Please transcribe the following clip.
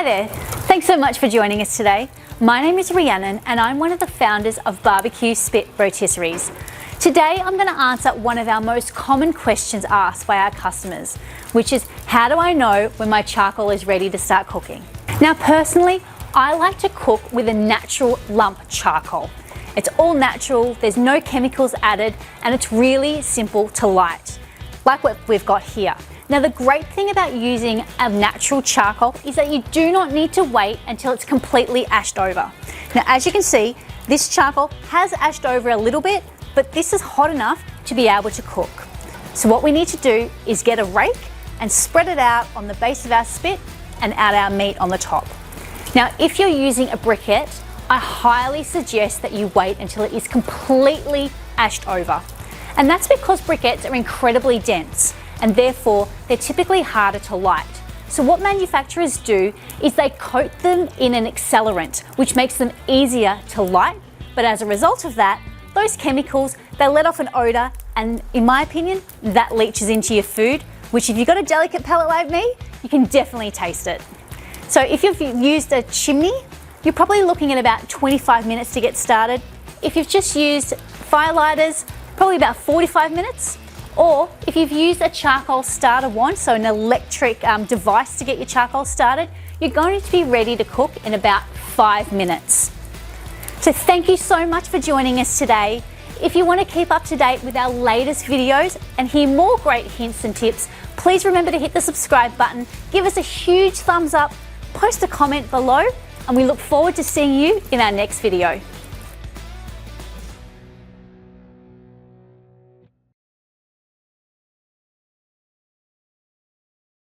Hi there, thanks so much for joining us today. My name is Rhiannon and I'm one of the founders of BBQ Spit Rotisseries. Today I'm going to answer one of our most common questions asked by our customers, which is how do I know when my charcoal is ready to start cooking? Now personally, I like to cook with a natural lump charcoal. It's all natural, there's no chemicals added, and it's really simple to light, like what we've got here. Now the great thing about using a natural charcoal is that you do not need to wait until it's completely ashed over. Now as you can see, this charcoal has ashed over a little bit, but this is hot enough to be able to cook. So what we need to do is get a rake and spread it out on the base of our spit and add our meat on the top. Now if you're using a briquette, I highly suggest that you wait until it is completely ashed over. And that's because briquettes are incredibly dense and therefore they're typically harder to light. So what manufacturers do is they coat them in an accelerant, which makes them easier to light, but as a result of that, those chemicals, they let off an odor, and in my opinion, that leaches into your food, which if you've got a delicate palate like me, you can definitely taste it. So if you've used a chimney, you're probably looking at about 25 minutes to get started. If you've just used firelighters, probably about 45 minutes. Or if you've used a charcoal starter wand, so an electric device to get your charcoal started, you're going to be ready to cook in about 5 minutes. So thank you so much for joining us today. If you want to keep up to date with our latest videos and hear more great hints and tips, please remember to hit the subscribe button, give us a huge thumbs up, post a comment below, and we look forward to seeing you in our next video.